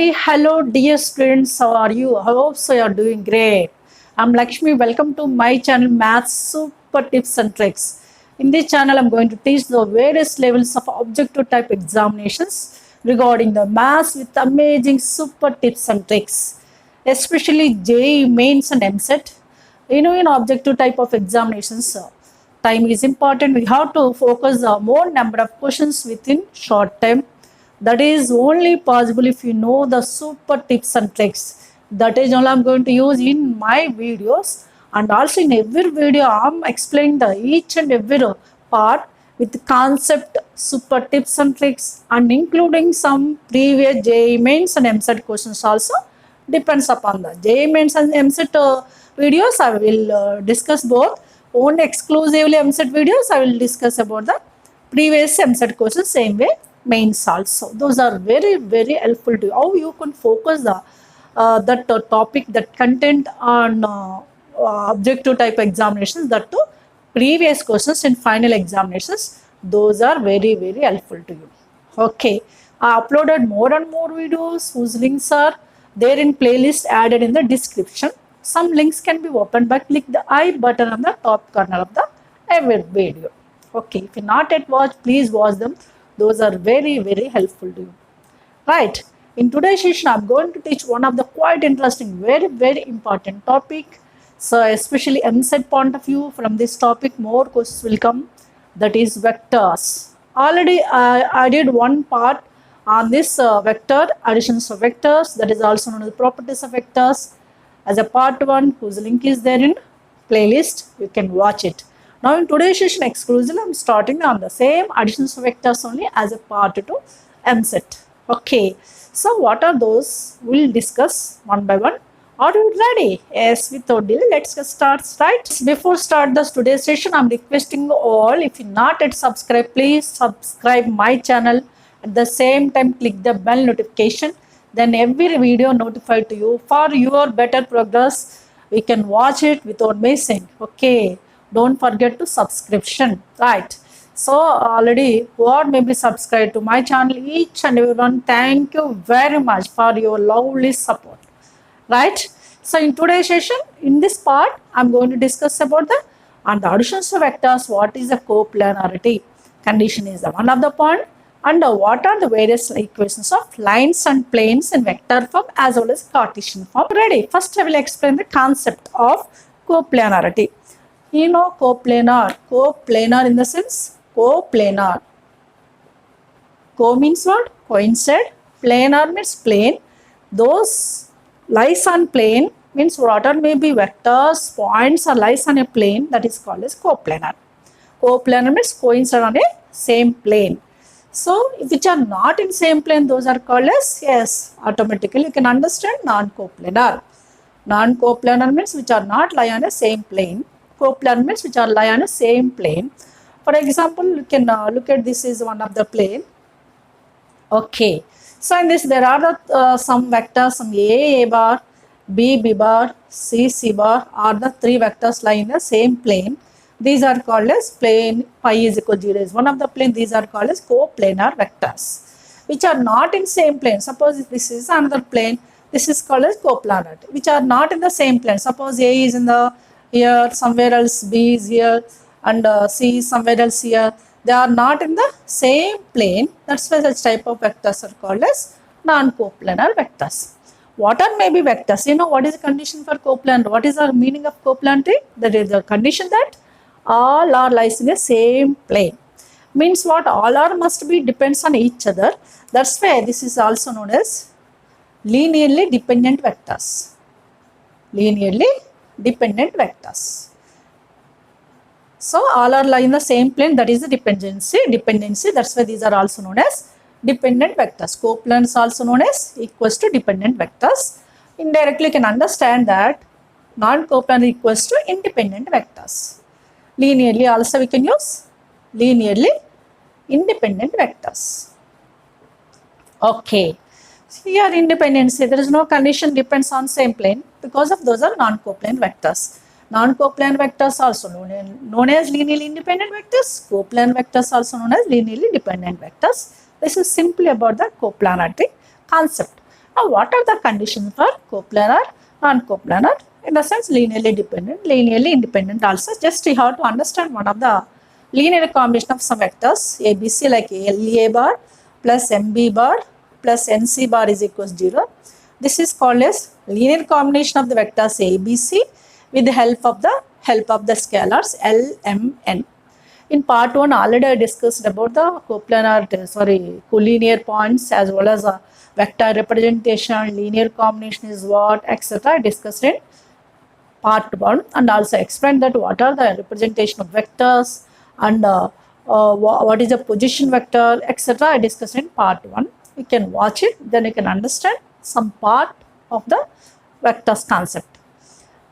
Hi, hello, dear students. How are you? I hope so you are doing great. I'm Lakshmi. Welcome to my channel, Maths Super Tips and Tricks. In this channel, I'm going to teach the various levels of objective type examinations regarding the maths with amazing super tips and tricks, especially JEE mains and MSET. In objective type of examinations, time is important. We have to focus on more number of questions within short time. That is only possible if you know the super tips and tricks. That is all I'm going to use in my videos, and also in every video I'm explaining the each and every part with concept, super tips and tricks, and including some previous JEE mains and MSET questions also. Depends upon the JEE mains and MSET videos. I will discuss both. Only exclusively MSET videos I will discuss about the previous MSET questions, same way mains also. Those are very, very helpful to you. How you can focus the that topic, that content on objective type examinations, that to previous questions in final examinations. Those are very, very helpful to you. Okay, I uploaded more and more videos whose links are there in playlist added in the description. Some links can be opened by click the I button on the top corner of the every video. Okay, if you not yet watched, please watch them. Those are very, very helpful to you. Right. In today's session, I'm going to teach one of the quite interesting, very, very important topic. So, especially MSET point of view, from this topic, more questions will come. That is vectors. Already, I did one part on this vector, additions of vectors. That is also known as properties of vectors. As a part one, whose link is there in playlist. You can watch it. Now in today's session exclusively, I am starting on the same additions of vectors only as a part 2 MSET. Okay, so what are those? We'll discuss one by one. Are you ready? Yes, without delay, let's get started, right? Before start this today's session, I'm requesting all, if you not yet subscribed, please subscribe my channel. At the same time, click the bell notification. Then every video notified to you. For your better progress, we can watch it without missing. Okay. Don't forget to subscription, right? So already who are maybe subscribed to my channel, each and everyone, thank you very much for your lovely support, right? So in today's session, in this part, I'm going to discuss about the additions of vectors. What is the coplanarity condition is the one of the point, and what are the various equations of lines and planes in vector form as well as Cartesian form. Ready? First I will explain the concept of coplanarity. You know coplanar in the sense, coplanar. Co means what? Coincide. Planar means plane. Those lies on plane means what are maybe vectors, points or lies on a plane, that is called as coplanar. Coplanar means coincide on a same plane. So, which are not in same plane, those are called as, yes, automatically you can understand non-coplanar. Non-coplanar means which are not lie on a same plane. Coplanar means which are lie on the same plane. For example, you can look at this is one of the plane. Okay. So in this there are some vectors, some A bar, B bar, C bar are the three vectors lie in the same plane. These are called as plane phi is equal to 0 is one of the plane. These are called as coplanar vectors, which are not in same plane. Suppose if this is another plane, this is called as coplanarity, which are not in the same plane. Suppose A is in the here, somewhere else B is here, and C is somewhere else here. They are not in the same plane. That's why such type of vectors are called as non-coplanar vectors. What are maybe vectors? You know what is the condition for coplanar? What is the meaning of coplanarity? That is the condition that all are lies in the same plane. Means what? All are must be depends on each other. That's why this is also known as linearly dependent vectors. Linearly dependent vectors. So all are lie in the same plane, that is the dependency. That's why these are also known as dependent vectors. Coplanar is also known as equals to dependent vectors. Indirectly you can understand that non-coplanar equals to independent vectors. Linearly also we can use linearly independent vectors. Okay. Here independency, there is no condition depends on same plane because of those are non-coplanar vectors. Non-coplanar vectors also known as linearly independent vectors. Coplanar vectors also known as linearly dependent vectors. This is simply about the coplanarity concept. Now, what are the conditions for coplanar and coplanar? In the sense, linearly dependent, linearly independent also. Just you have to understand one of the linear combination of some vectors ABC like LA bar plus MB bar plus NC bar is equals 0. This is called as linear combination of the vectors ABC with the help of the scalars L, M, N. In part 1 already I discussed about the collinear points as well as vector representation, linear combination is what, etc. I discussed in part 1 and also explained that what are the representation of vectors and what is the position vector, etc. I discussed in part 1. You can watch it, then you can understand some part of the vectors concept.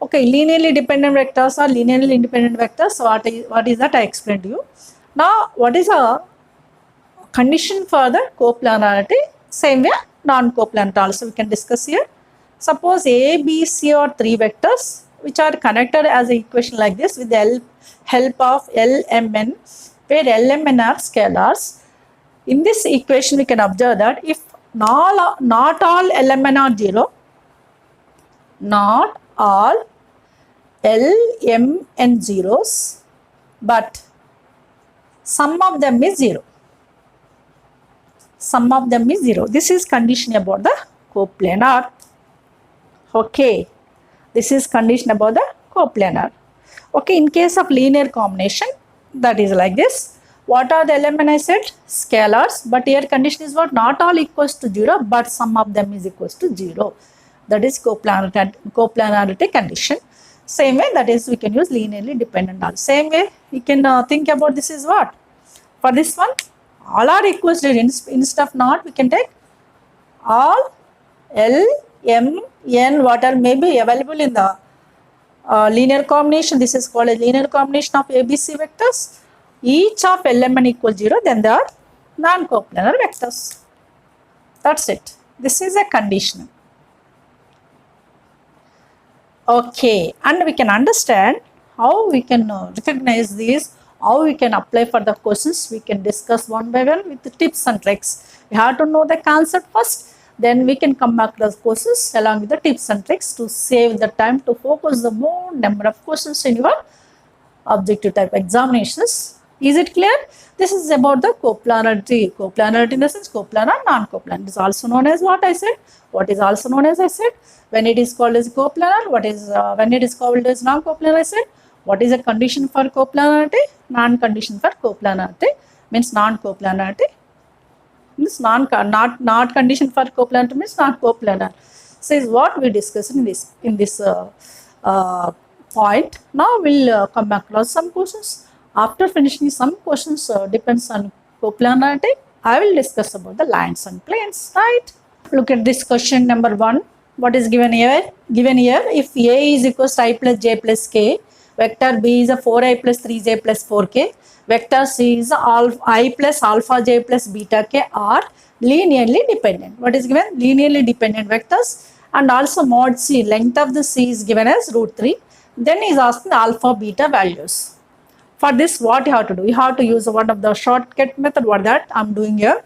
Okay, linearly dependent vectors or linearly independent vectors. So what is that I explained to you. Now, what is a condition for the coplanarity? Same way, non-coplanarity also we can discuss here. Suppose A, B, C are three vectors which are connected as an equation like this with the help of L, M, N, where L, M, N are scalars. In this equation, we can observe that if not all L, M, N are 0, not all L, M, N zeros, but sum of them is 0. Sum of them is 0. This is condition about the coplanar. Okay, this is condition about the coplanar. Okay, in case of linear combination, that is like this. What are the elements I said? Scalars, but here condition is what? Not all equals to 0, but sum of them is equals to 0. That is coplanarity condition. Same way, that is we can use linearly dependent also. Same way, we can think about this is what? For this one, all are equals to 0. Instead of not, we can take all L, M, N, what are maybe available in the linear combination. This is called a linear combination of ABC vectors. Each of L, M, N equals 0, then they are non-coplanar vectors. That's it. This is a condition. Okay, and we can understand how we can recognize these, how we can apply for the questions. We can discuss one by one with the tips and tricks. We have to know the concept first, then we can come back to the questions along with the tips and tricks to save the time to focus the more number of questions in your objective type examinations. Is it clear? This is about the coplanarity. Coplanarity in the sense coplanar, non-coplanar. It is also known as what I said. What is also known as I said. When it is called as coplanar, what is when it is called as non-coplanar I said. What is a condition for coplanarity? Non-condition for coplanarity means non-coplanarity. Means not condition for coplanarity means not coplanar. So is what we discussed in this point. Now we'll come back to some questions. After finishing some questions depends on coplanarity, I will discuss about the lines and planes, right? Look at this question number 1. What is given here? Given here, if A is equals to I plus J plus K, vector B is a 4I plus 3J plus 4K, vector C is I plus alpha J plus beta K are linearly dependent. What is given? Linearly dependent vectors, and also mod C, length of the C is given as root 3. Then he is asking the alpha beta values. For this, what you have to do? You have to use one of the shortcut method. What that I am doing here.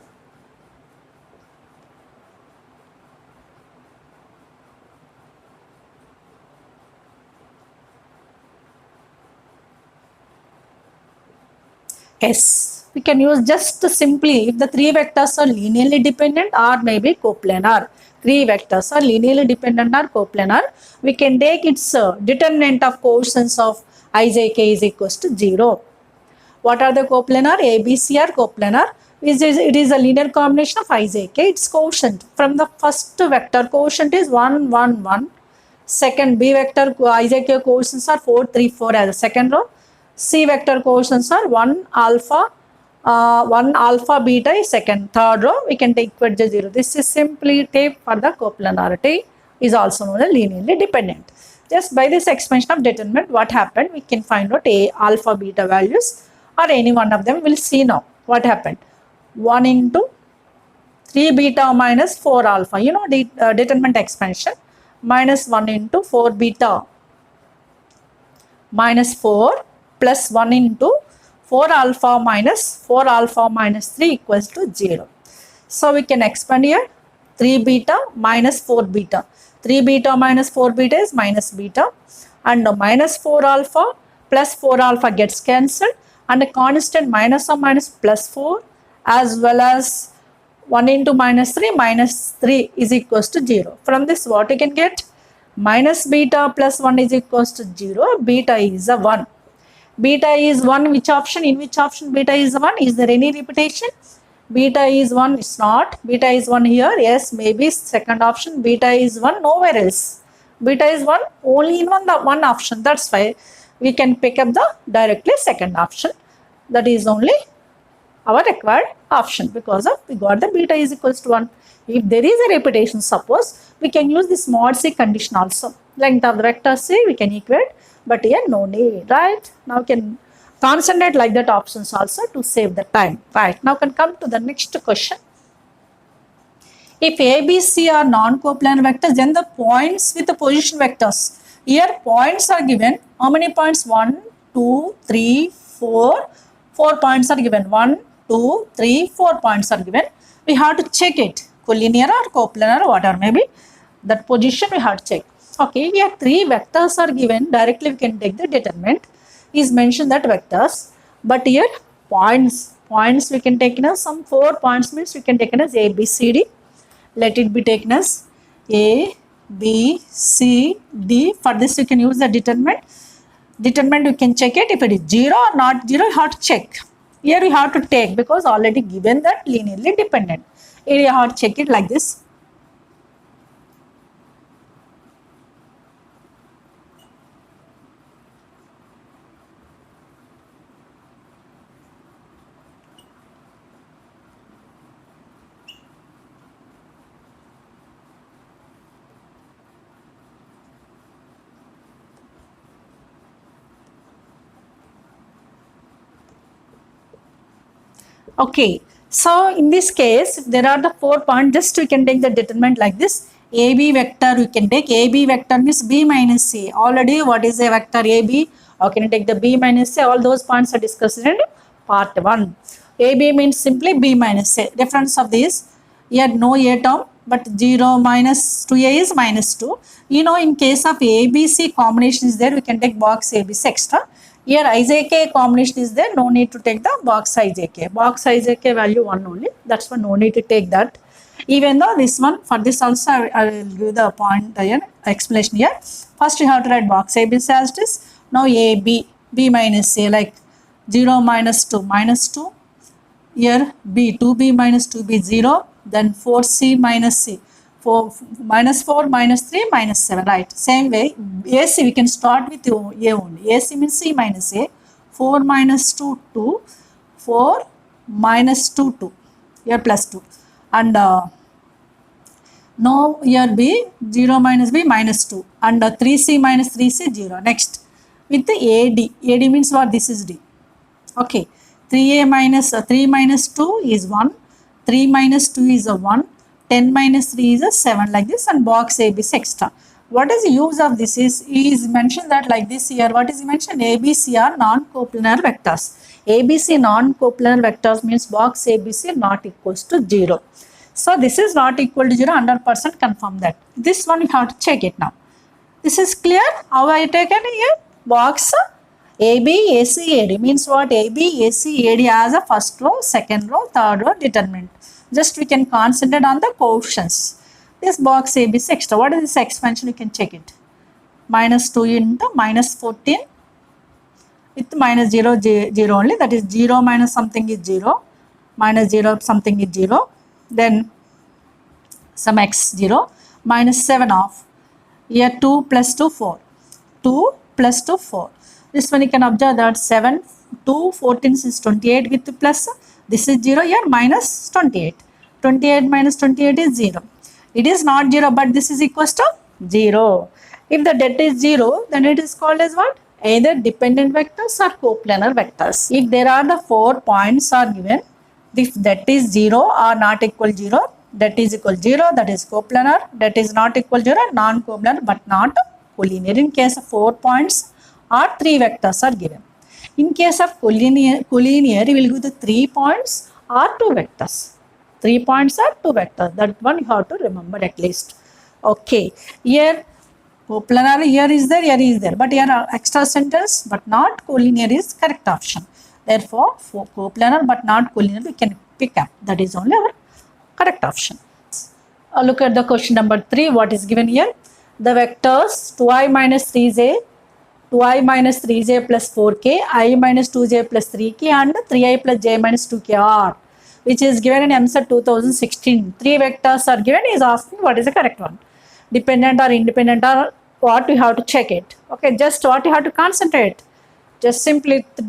Yes, we can use just simply if the three vectors are linearly dependent or maybe coplanar. Three vectors are linearly dependent or coplanar. We can take its determinant of coefficients of Ijk is equals to 0. What are the coplanar? A, B, C are coplanar. It is a linear combination of Ijk. Its quotient from the first vector quotient is 1, 1, 1. Second B vector Ijk quotients are 4, 3, 4 as a second row. C vector quotients are 1 alpha beta is second. Third row we can take equal to 0. This is simply tape for the coplanarity, is also known as linearly dependent. Just by this expansion of determinant, what happened? We can find out A alpha beta values or any one of them. We'll see now what happened. 1 into 3 beta minus 4 alpha. You know the determinant expansion. Minus 1 into 4 beta minus 4 plus 1 into 4 alpha minus 3 equals to 0. So we can expand here. 3 beta minus 4 beta. 3 beta minus 4 beta is minus beta, and minus 4 alpha plus 4 alpha gets cancelled, and a constant minus or minus plus 4 as well as 1 into minus 3 is equals to 0. From this what you can get? Minus beta plus 1 is equals to 0. Beta is a 1. Beta is 1, which option? In which option beta is 1? Is there any repetition? Beta is 1, it's not. Beta is 1 here, yes, maybe second option. Beta is 1 nowhere else. Beta is 1 only in one option. That's why we can pick up the directly second option. That is only our required option, because of we got the beta is equals to 1. If there is a repetition, suppose, we can use this mod C condition also. Length of the vector C we can equate, but here no need, right? Now we can concentrate like that options also to save the time, right? Now can come to the next question. If A, B, C are non-coplanar vectors, then the points with the position vectors. Here points are given. How many points? 1, 2, 3, 4. 4 points are given. 1, 2, 3, 4 points are given. We have to check it. Collinear or coplanar or whatever maybe. That position we have to check. Okay, here 3 vectors are given. Directly we can take the determinant. Is mentioned that vectors. But here points we can take as some 4 points means we can take as A, B, C, D. Let it be taken as A, B, C, D. For this you can use the determinant. Determinant you can check it. If it is 0 or not 0, you have to check. Here we have to take because already given that linearly dependent. Here you have to check it like this. Okay, so in this case, if there are the 4 points, just we can take the determinant like this. AB vector we can take. AB vector means B minus C. Already what is a vector AB? How can you take the B minus C? All those points are discussed in part 1. AB means simply B minus C. Difference of this, here no A term, but 0 minus 2A is minus 2. You know, in case of ABC combination is there, we can take box ABC extra. Here IJK combination is there, no need to take the box IJK. Box IJK value 1 only, that's why no need to take that. Even though this one, for this also I will give the point here, explanation here. First you have to write box ABC as it is. Now AB, B minus A, like 0 minus 2 minus 2. Here B, 2B minus 2B 0, then 4C minus C. 4 minus 4 minus 3 minus 7, right? Same way, AC we can start with A only. AC means C minus A. 4 minus 2, 2. 4 minus 2, 2. Here plus 2. And now here B, 0 minus B minus 2. And 3C minus 3C 0. Next, with the AD. AD means what? This is D. Okay. 3A minus 3 minus 2 is 1. 3 minus 2 is a 1. 10 minus 3 is a 7 like this, and box ABC extra. What is the use of this is mentioned that like this here. What is mentioned? ABC are non-coplanar vectors. ABC non-coplanar vectors means box ABC not equals to 0. So this is not equal to 0, 100% confirm that. This one you have to check it now. This is clear? How I taken here? Box AB, AC, AD means what? AB, AC, AD as a first row, second row, third row determinant. Just we can concentrate on the coefficients. This box ABC extra. What is this expansion? You can check it. Minus 2 into minus 14 with minus 0, 0 only. That is 0 minus something is 0. Minus 0 something is 0. Then some x 0. Minus 7 of. Here 2 plus 2, 4. 2 plus 2, 4. This one you can observe that 7, 2, 14 is 28 with plus. This is 0 here minus 28. 28 minus 28 is 0. It is not 0, but this is equals to 0. If the det is 0, then it is called as what? Either dependent vectors or coplanar vectors. If there are the 4 points are given, if that is 0 or not equal 0, that is equal 0, that is coplanar, that is not equal 0, non-coplanar but not collinear. In case of 4 points or 3 vectors are given. In case of collinear, we will give the 3 points or 2 vectors. 3 points are 2 vectors. That one you have to remember at least. Okay, here coplanar here is there, but here are extra centers but not collinear is correct option. Therefore, for coplanar but not collinear we can pick up. That is only our correct option. Look at the question number 3. What is given here? The vectors 2i minus 3j, 2i minus 3j plus 4k, I minus 2j plus 3k and 3i plus j minus 2k are, which is given in EAMCET 2016. 3 vectors are given. Is asking what is the correct one. Dependent or independent or what you have to check it. Okay, just what you have to concentrate. Just simply 3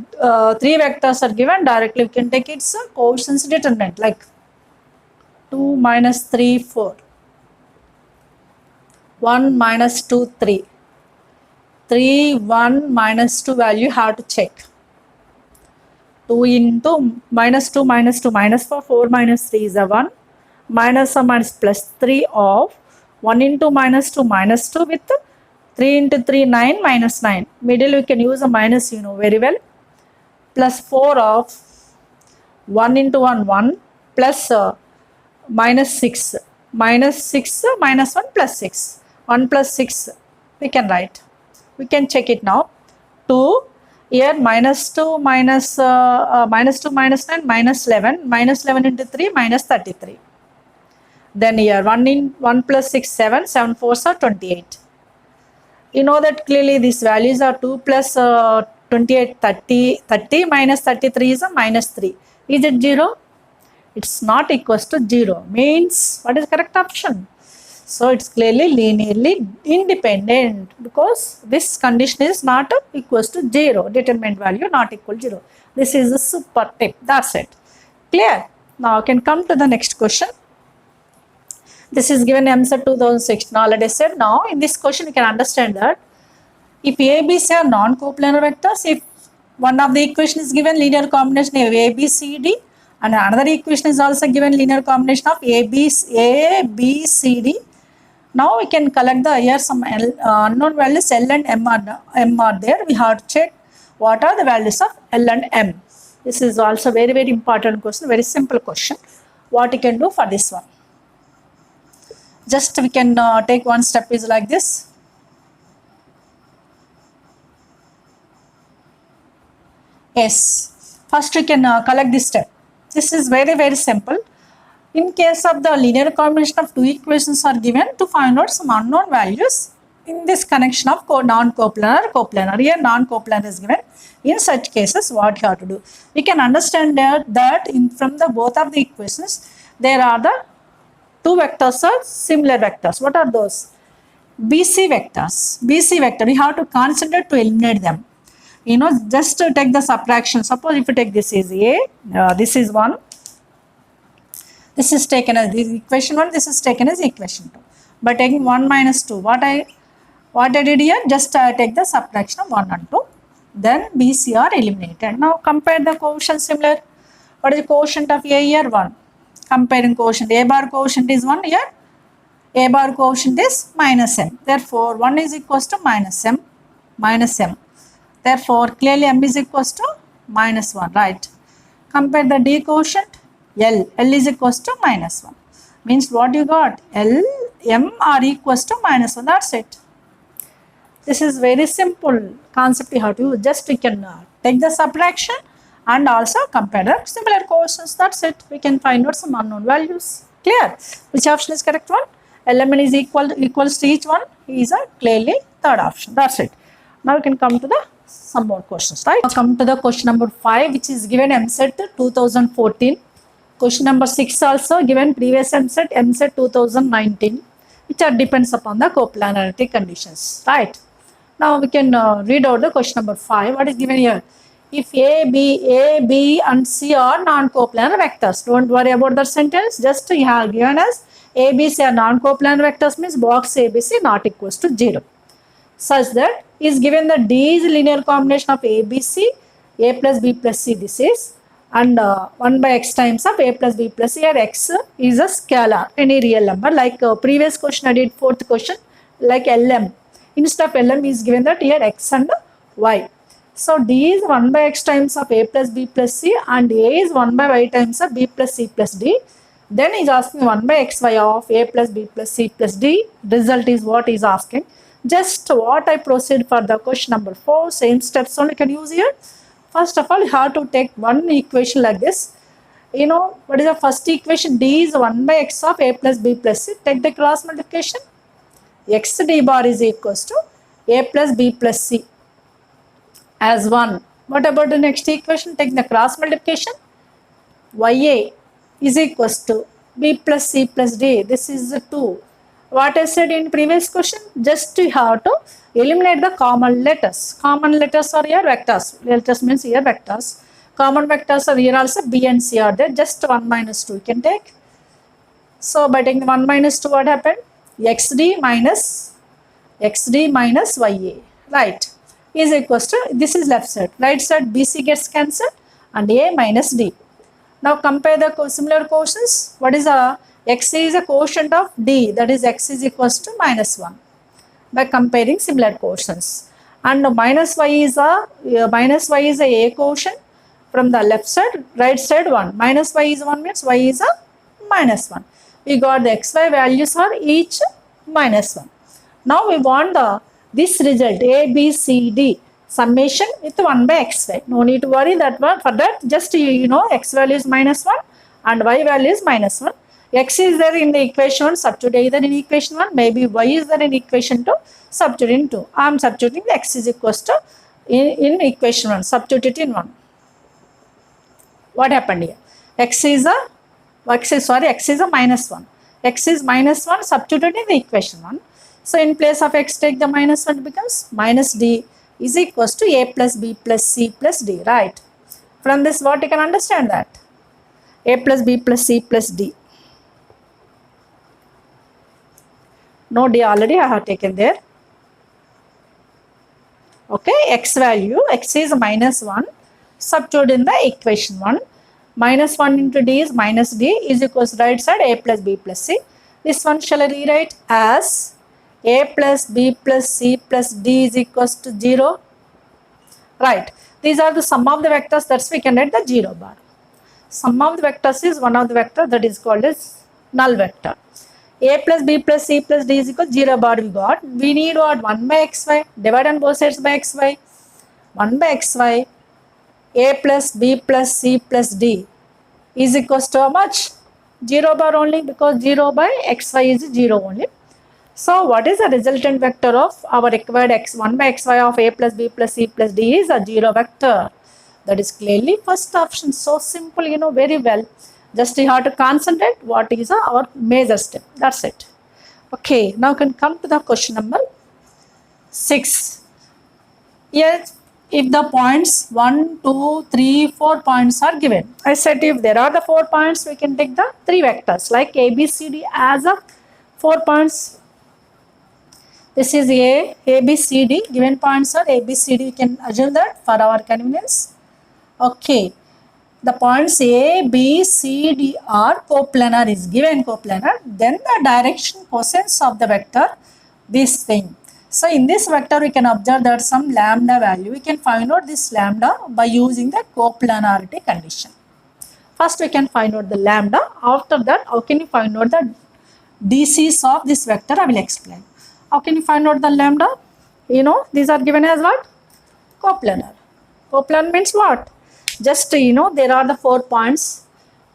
vectors are given. Directly we can take its coefficients determinant like 2 minus 3 4, 1 minus 2 3, 3 1 minus 2 value you have to check. 2 into minus 2 minus 2 minus 4, 4 minus 3 is a 1, minus or minus plus 3 of 1 into minus 2 minus 2 with 3 into 3 9 minus 9. Middle we can use a minus, you know very well, plus 4 of 1 into 1 1 plus minus 6 minus 6 minus 1 plus 6, 1 plus 6 we can write. We can check it now. 2 here minus 2 minus minus 2 minus 9 minus 11, minus 11 into 3 minus 33. Then here 1 plus 6 7, 7 4s are 28. You know that clearly these values are 2 plus 28 30, 30 minus 33 is a minus 3. Is it 0? It's not equals to 0. Means what is correct option? So it's clearly linearly independent because this condition is not equals to 0. Determinant value not equal to 0. This is a super tip. That's it. Clear? Now I can come to the next question. This is given EAMCET 2016. Already said. Now in this question you can understand that if A, B, C are non-coplanar vectors, if one of the equation is given linear combination of A, B, C, D, and another equation is also given linear combination of A, B, C, D. Now we can collect the here some unknown values L and M are there. We have to check what are the values of L and M. This is also very important question, very simple question. What you can do for this one? Just we can take one step is like this. Yes, first we can collect this step. This is very simple. In case of the linear combination of two equations are given, to find out some unknown values in this connection of non-coplanar, coplanar. Here non-coplanar is given. In such cases, what you have to do? We can understand that from the both of the equations, there are the two vectors are similar vectors. What are those? BC vectors. BC vector, we have to concentrate to eliminate them. You know, just to take the subtraction. Suppose if you take this is A, this is 1. This is taken as this equation 1, this is taken as equation 2. By taking 1 minus 2, what I did here, just take the subtraction of 1 and 2. Then BC are eliminated. Now compare the coefficient similar. What is the quotient of A here? 1. Comparing quotient, A bar quotient is 1 here. A bar quotient is minus M. Therefore, 1 is equals to minus M. Therefore, clearly M is equals to minus 1, right? Compare the D quotient, L is equals to minus 1. Means what you got? L, M are equals to minus 1. That's it. This is very simple concept you have to use. Just we can take the subtraction and also compare the similar quotients. That's it. We can find out some unknown values. Clear? Which option is correct one? Element is equals to each one is a clearly third option. That's it. Now we can come to the some more questions, right? Now come to the question number 5, which is given EAMCET 2014. Question number 6 also given previous EAMCET 2019, which are depends upon the coplanarity conditions, right? Now we can read out the question number 5. What is given here? If A, B and C are non-coplanar vectors, don't worry about the sentence. Just you have given as A, B, C are non-coplanar vectors means box A, B, C not equals to 0. Such that is given that D is linear combination of A, B, C, A plus B plus C this is, and 1 by x times of A plus B plus C. Here x is a scalar, any real number. Like previous question I did, fourth question, like LM. Instead of LM is given that here x and y. So D is 1 by x times of A plus B plus C and A is 1 by y times of B plus C plus D. Then he's asking 1 by xy of a plus b plus c plus d. Result is what he's asking. Just what I proceed for the question number 4. Same steps only can use here. First of all, you have to take one equation like this. You know, what is the first equation? D is 1 by x of a plus b plus c. Take the cross multiplication. X d bar is equals to a plus b plus c as 1. What about the next equation? Take the cross multiplication. Ya is equals to b plus c plus d. This is 2. What I said in previous question, just you have to eliminate the common letters. Common letters are here vectors. Letters means here vectors. Common vectors are here also b and c are there. Just 1 minus 2 you can take. So by taking 1 minus 2, what happened? xd minus ya, right, is equals to, this is left side. Right side bc gets cancelled and a minus d. Now compare the similar quotients. What is a x is a quotient of d, that is x is equals to minus 1 by comparing similar quotients. And minus y is a quotient from the left side, right side 1. Minus y is 1 means y is a minus 1. We got the xy values are each minus 1. Now we want this result a, b, c, d summation with 1 by xy. No need to worry that one. For that, just you know x value is minus 1 and y value is minus 1. X is there in the equation 1, substitute either in equation 1, maybe y is there in equation 2, substitute in 2. I am substituting the x is equals to in equation 1, substitute it in 1. What happened here? X is a minus 1. X is minus 1, substituted in the equation 1. So in place of x, take the minus 1, it becomes minus d is equals to a plus b plus c plus d, right? From this, what you can understand that? A plus b plus c plus d. No d already I have taken there. Okay, x value, x is minus 1, substitute in the equation 1. Minus 1 into d is minus d is equals to right side a plus b plus c. This one shall I rewrite as a plus b plus c plus d is equals to 0. Right. These are the sum of the vectors, that's we can write the 0 bar. Sum of the vectors is one of the vector that is called as null vector. A plus b plus c plus d is equal to 0 bar we got. We need what? 1 by xy. Divide on both sides by xy. 1 by xy. A plus b plus c plus d is equals to how much? 0 bar only, because 0 by xy is 0 only. So what is the resultant vector of our required x? 1 by xy of a plus b plus c plus d is a 0 vector. That is clearly first option. So simple, you know, very well. Just you have to concentrate what is our major step. That's it. Okay, now can come to the question number 6. Here, if the points 1, 2, 3, 4 points are given. I said if there are the 4 points, we can take the 3 vectors like a, b, c, d as a 4 points. This is a, b, c, d. Given points are a, b, c, d. We can assume that for our convenience. Okay. The points a, b, c, d are coplanar is given coplanar. Then the direction cosines of the vector, this thing. So in this vector, we can observe that some lambda value. We can find out this lambda by using the coplanarity condition. First, we can find out the lambda. After that, how can you find out the DCs of this vector? I will explain. How can you find out the lambda? You know, these are given as what? Coplanar. Coplanar means what? Just, you know, there are the 4 points.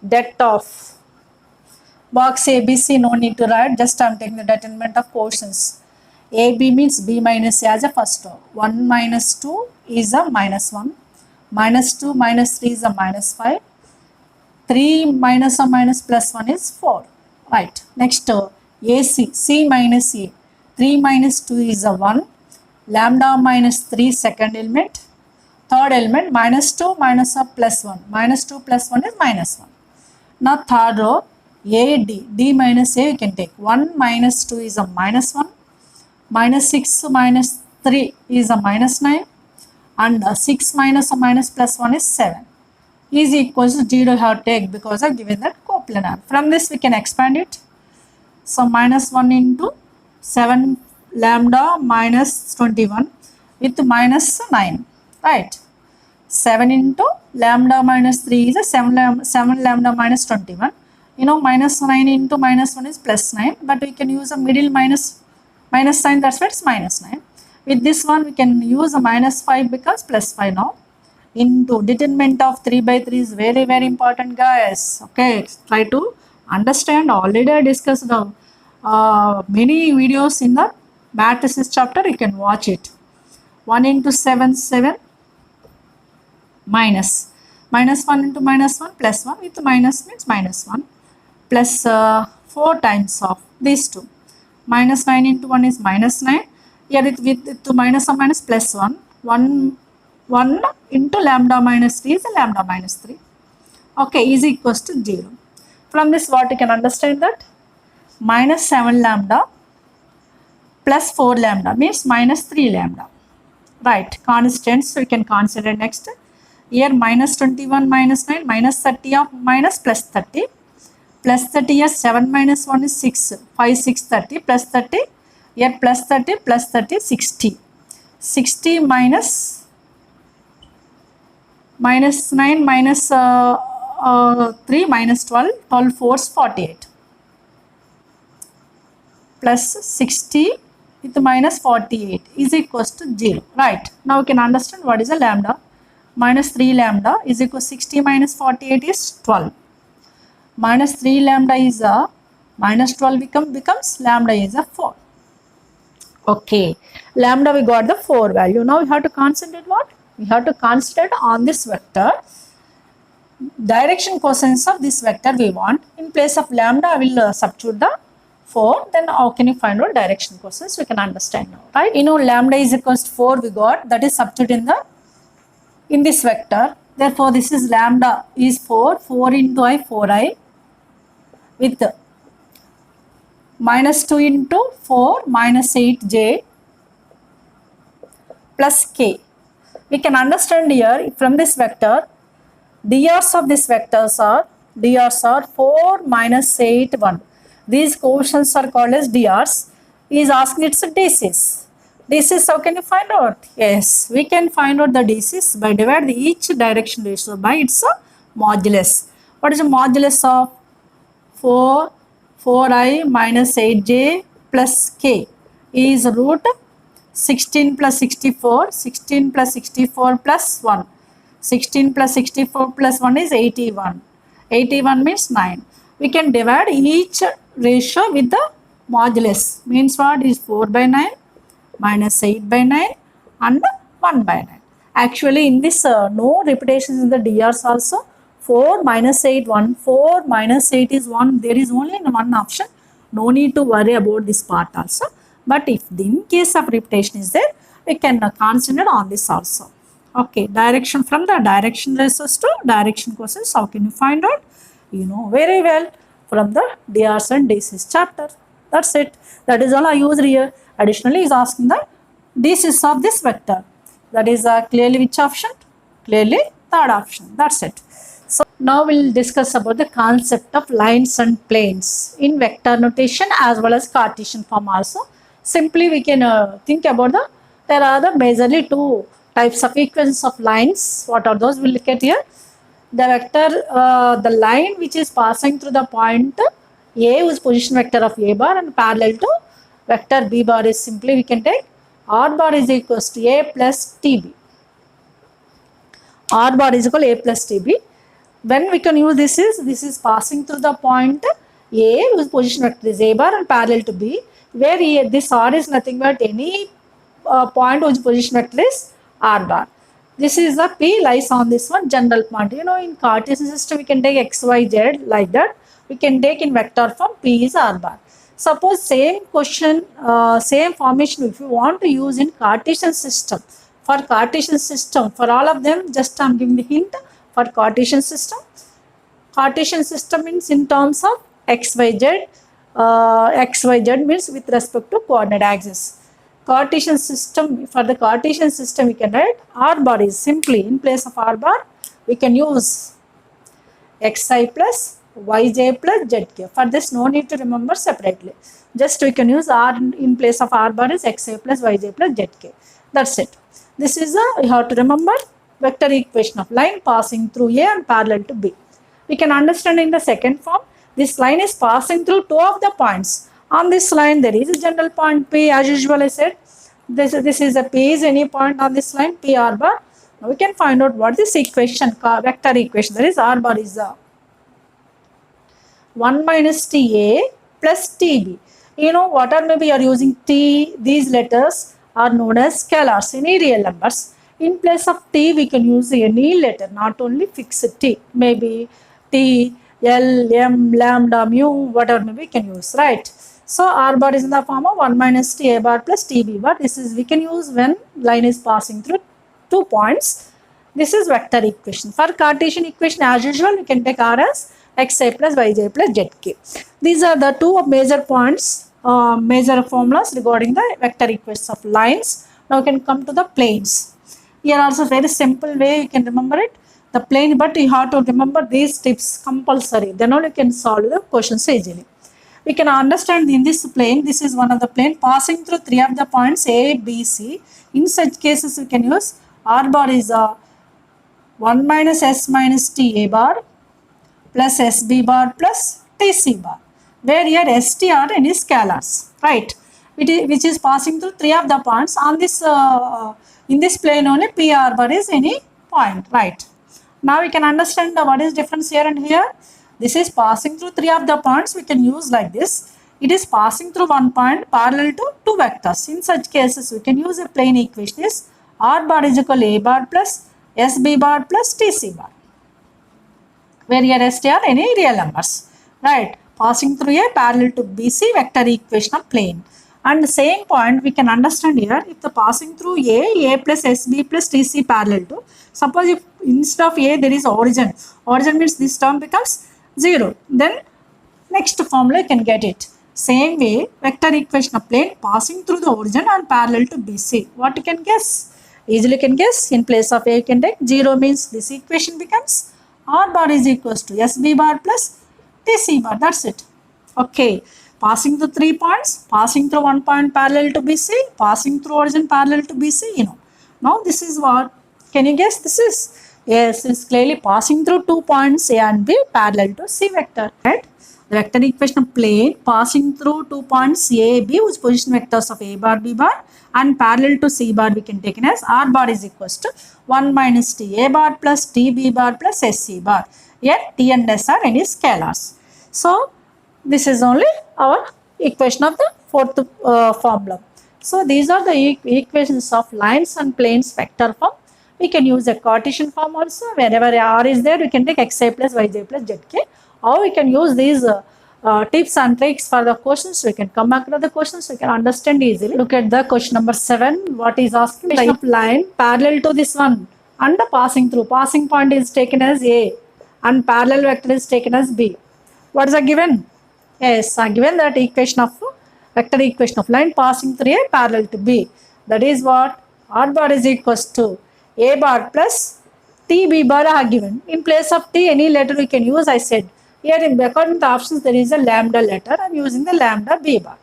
Det of box ABC, no need to write. Just I am taking the determinant of quotients. AB means B minus A as a first term. 1 minus 2 is a minus 1. Minus 2 minus 3 is a minus 5. 3 minus or minus plus 1 is 4. Right. Next term, AC, C minus A. 3 minus 2 is a 1. Lambda minus 3 second element. Third element minus 2 minus or plus 1. Minus 2 plus 1 is minus 1. Now third row, A, D. D minus A you can take. 1 minus 2 is a minus 1. Minus 6 minus 3 is a minus 9. And 6 minus or minus plus 1 is 7. Is equals to 0 you have to take because I have given that coplanar. From this we can expand it. So minus 1 into 7 lambda minus 21 with minus 9. Right. 7 into lambda minus 3 is a 7 lambda minus 21. You know, minus 9 into minus 1 is plus 9, but we can use a middle minus sign, that's why it's minus 9. With this one, we can use a minus 5 because plus 5 now. Into determinant of 3 by 3 is very, very important, guys. Okay, try to understand. Already I discussed the many videos in the matrices chapter. You can watch it. 1 into 7, 7 minus 1 into minus 1 plus 1 with minus means minus 1 plus 4 times of these two. Minus 9 into 1 is minus 9. Here with to minus or minus plus 1. 1 into lambda minus 3 is a lambda minus 3. Okay, is equals to 0. From this what you can understand that minus 7 lambda plus 4 lambda means minus 3 lambda. Right, constants, so we can consider next. Here minus 21 minus 9 minus 30 of minus plus 30. Plus 30 here 7 minus 1 is 6. 5, 6, 30 plus 30. Here plus 30 plus 30 60. 60 minus 9 minus 3 minus 12. 12 4 is 48. Plus 60 with minus 48 is equals to 0. Right. Now we can understand what is a lambda. Minus 3 lambda is equal to 60 minus 48 is 12. Minus 3 lambda is a minus 12 becomes lambda is a 4. Okay. Lambda we got the 4 value. Now we have to concentrate what? We have to concentrate on this vector. Direction cosines of this vector we want. In place of lambda I will substitute the 4. Then how can you find out direction cosines? We can understand now. Right? You know lambda is equals to 4 we got. That is substitute in this vector. Therefore this is lambda is 4. 4 into I 4i with minus 2 into 4 minus 8j plus k. We can understand here from this vector, drs of this vectors are 4 minus 8 1. These coefficients are called as drs. He is asking its DCs. DCs, how can you find out? Yes, we can find out the DCs by dividing each direction ratio by its modulus. What is the modulus of 4i minus 8j plus k is root 16 plus 64, 16 plus 64 plus 1. 16 plus 64 plus 1 is 81. 81 means 9. We can divide each ratio with the modulus. Means what is 4 by 9, minus 8 by 9 and 1 by 9. Actually in this no repetitions in the DRs also. 4 minus 8 1. 4 minus 8 is 1. There is only one option. No need to worry about this part also. But if in case of repetition is there, we can concentrate on this also. Okay, direction from the direction ratios to direction cosines. How can you find out? You know very well from the DRs and DCs chapter. That's it. That is all I used here. Additionally, is asking the DCs of this vector. That is clearly which option? Clearly third option. That's it. So now we'll discuss about the concept of lines and planes in vector notation as well as Cartesian form also. Simply we can think about there are the majorly two types of equations of lines. What are those? We'll look at here. The vector, the line which is passing through the point A, whose position vector of A bar, and parallel to vector B bar is simply we can take R bar is equals to A plus TB. R bar is equal to A plus TB. When we can use this is passing through the point A, whose position vector is A bar and parallel to B, where this R is nothing but any point whose position vector is R bar. This is the P lies on this one general point. You know in Cartesian system we can take X, Y, Z like that. We can take in vector form P is R bar. Suppose same question, same formation if you want to use in Cartesian system. For Cartesian system, for all of them, just I am giving the hint. For Cartesian system means in terms of X, Y, Z. X, Y, Z means with respect to coordinate axis. Cartesian system, for the Cartesian system we can write R bar is simply in place of R bar we can use Xi plus Yj plus Zk. For this no need to remember separately. Just we can use R in place of R bar is Xi plus Yj plus Zk. That's it. This is you have to remember vector equation of line passing through A and parallel to B. We can understand in the second form. This line is passing through two of the points. On this line there is a general point P, as usual I said. This is a P is any point on this line, P r bar. Now we can find out what this equation, vector equation, that is r bar is 1 minus Ta plus Tb. You know, whatever maybe you are using T, these letters are known as scalars, any real numbers. In place of T, we can use any letter, not only fixed T. Maybe T, L, M, lambda, mu, whatever maybe we can use, right? So R bar is in the form of 1 minus Ta bar plus Tb bar. This is we can use when line is passing through 2 points. This is vector equation. For Cartesian equation, as usual, we can take R as xi plus yj plus zk. These are the two major points, major formulas regarding the vector equations of lines. Now we can come to the planes. Here also very simple way you can remember it. The plane, but you have to remember these tips compulsory. Then only you can solve the questions easily. We can understand in this plane, this is one of the plane passing through three of the points A, B, C. In such cases, we can use R bar is 1 minus S minus Ta bar plus SB bar plus TC bar, where here ST are any scalars, right? Which is passing through three of the points on this, in this plane only PR bar is any point, right? Now we can understand what is difference here and here. This is passing through three of the points, we can use like this. It is passing through one point parallel to two vectors. In such cases, we can use a plane equation is R bar is equal to A bar plus SB bar plus TC bar, where here ST are any real numbers, right? Passing through a parallel to BC vector equation of plane. And the same point we can understand here, if the passing through A plus SB plus TC parallel to, suppose if instead of A there is origin means this term becomes 0, then next formula you can get it. Same way, vector equation of plane passing through the origin and parallel to BC. What you can guess? Easily you can guess. In place of A you can take 0 means this equation becomes R bar is equals to SB bar plus TC bar. That's it. Okay. Passing through 3 points, passing through 1 point parallel to BC, passing through origin parallel to BC, you know. Now this is what, can you guess this is? Yes, it's clearly passing through 2 points A and B parallel to C vector, right? The vector equation of plane passing through 2 points A, B, whose position vectors of A bar, B bar and parallel to C bar we can take it as R bar is equals to 1 minus Ta bar plus Tb bar plus Sc bar. Here T and S are any scalars. So this is only our equation of the fourth formula. So these are the equations of lines and planes vector form. We can use a Cartesian form also. Wherever R is there, we can take xi plus yj plus zk. Or we can use these tips and tricks for the questions. We can come back to the questions. We can understand easily. Look at the question number 7. What is asking? The line parallel to this one and the passing through. Passing point is taken as A and parallel vector is taken as B. What is the given? Yes, given that equation of vector equation of line passing through A parallel to B. That is what R bar is equals to A bar plus TB bar are given. In place of T, any letter we can use, I said. Here, according to the options, there is a lambda letter. I am using the lambda B bar.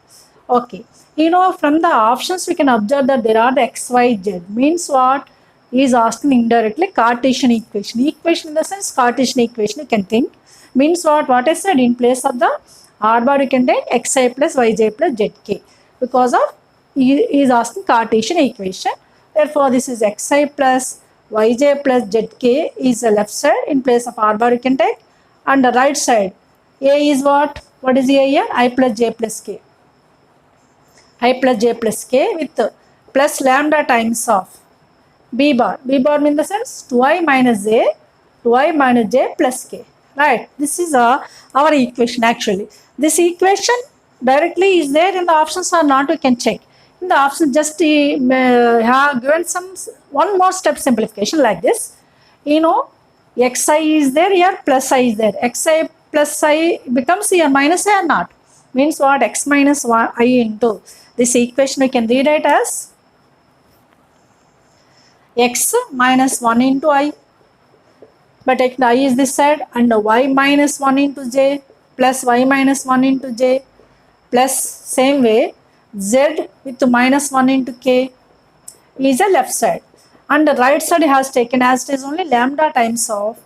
Okay. You know, from the options, we can observe that there are the X, Y, Z. Means what? He is asking indirectly Cartesian equation. Equation in the sense Cartesian equation, you can think. Means what? What I said, in place of the R bar, you can take xi plus yj plus zk. Because of, he is asking Cartesian equation. Therefore, this is xi plus yj plus zk is the left side. In place of R bar, you can take. And the right side, A is what? What is A here? I plus j plus k. I plus j plus k with plus lambda times of B bar. B bar means the sense 2i minus j plus k. Right? This is our equation actually. This equation directly is there in the options or not, we can check. In the options, just have given some one more step simplification like this. You know, xi is there, here plus I is there. Xi plus I becomes here minus I or not. Means what? X minus I into this equation we can read it as x minus 1 into I. But take the I is this side and y minus 1 into j plus y minus 1 into j plus same way z with minus 1 into k is the left side. And the right side has taken as it is only lambda times of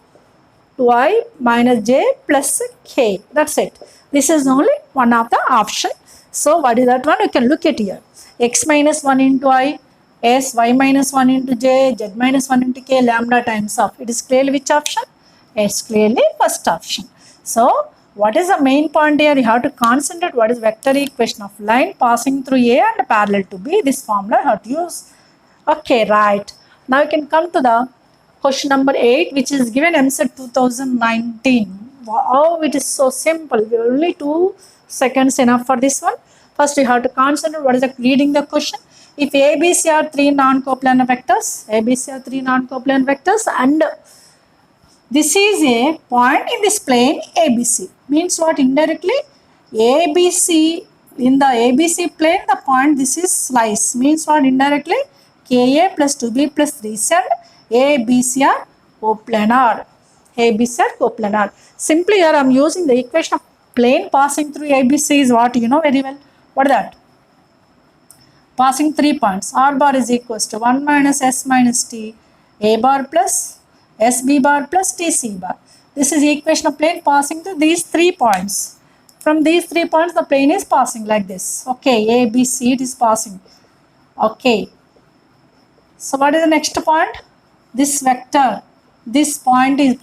y minus j plus k. That's it. This is only one of the option. So what is that one? You can look at here. X minus 1 into I, s y minus 1 into j, z minus 1 into k, lambda times of. It is clearly which option? It's clearly first option. So what is the main point here? You have to concentrate what is vector equation of line passing through A and parallel to B. This formula you have to use. Okay, right. Now you can come to the question number 8, which is given MCET 2019. Wow, it is so simple. We have only 2 seconds enough for this one. First, you have to concentrate what is the reading the question. If ABC are 3 non-coplanar vectors, ABC are 3 non-coplanar vectors, and this is a point in this plane ABC. Means what? Indirectly, ABC, in the ABC plane, the point this is slice. Means what? Indirectly, KA plus 2B plus 3C and ABC are coplanar. ABC are coplanar. Simply here I am using the equation of plane passing through ABC is what you know very well. What is that? Passing 3 points. R bar is equals to 1 minus S minus T, A bar plus SB bar plus TC bar. This is the equation of plane passing through these 3 points. From these 3 points, the plane is passing like this. Okay, A, B, C, it is passing. Okay. So what is the next point? This vector. This point is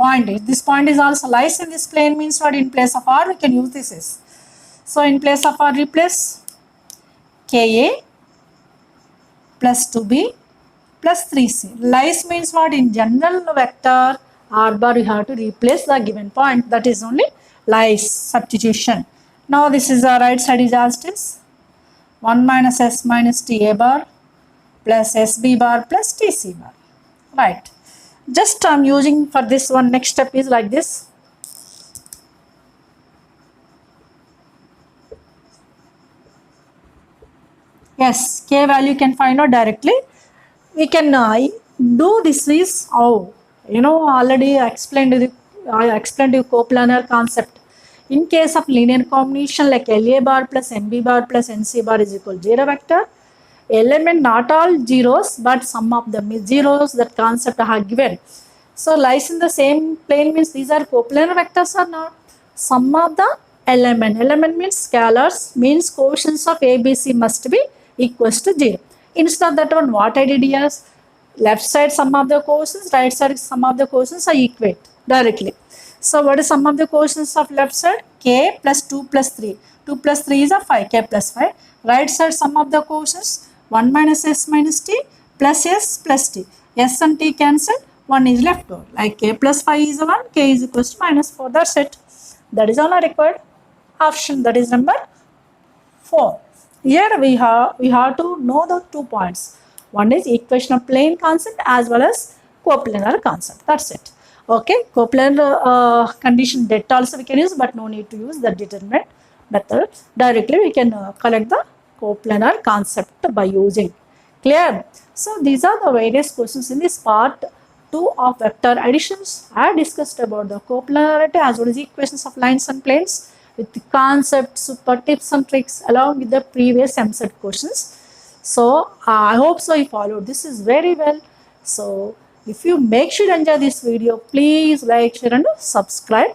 This point is also lies in this plane. Means what? In place of R, we can use this is. So in place of R, replace KA plus 2B plus 3C. Lies means what? In general vector R bar, you have to replace the given point. That is only lies substitution. Now this is the right side is as it is. 1 minus S minus T A bar plus SB bar plus TC bar. Right. Just I am using for this one. Next step is like this. Yes, K value can find out directly. We can do this is how already I explained you coplanar concept. In case of linear combination like LA bar plus NB bar plus NC bar is equal to 0 vector. Element not all zeros but some of them is zeros. That concept I have given. So lies in the same plane means these are coplanar vectors or not. Sum of the element means scalars, means quotients of ABC must be equals to 0. Instead of that one, what I did here is left side sum of the quotients, right side sum of the quotients, I equate directly. So what is sum of the quotients of left side? K plus 2 plus 3. 2 plus 3 is a 5, K plus 5. Right side sum of the quotients, 1 minus S minus T plus S plus T. S and T cancelled, 1 is left over. Like K plus 5 is 1, K is equals to minus 4. That's it. That is all I required option. That is number 4. Here we have to know the 2 points. One is equation of plane concept as well as coplanar concept. That's it. Okay, coplanar condition det also we can use, but no need to use the determinant method. Directly we can collect the coplanar concept by using. Clear? So these are the various questions in this part 2 of vector additions. I discussed about the coplanarity as well as equations of lines and planes with the concepts, super tips and tricks along with the previous MCET questions. So I hope so you followed this is very well. So if you make sure to enjoy this video, please like, share and subscribe.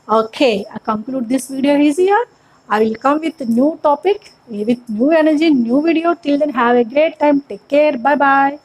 Okay, I conclude this video is here. I will come with a new topic with new energy, new video. Till then, have a great time. Take care. Bye bye.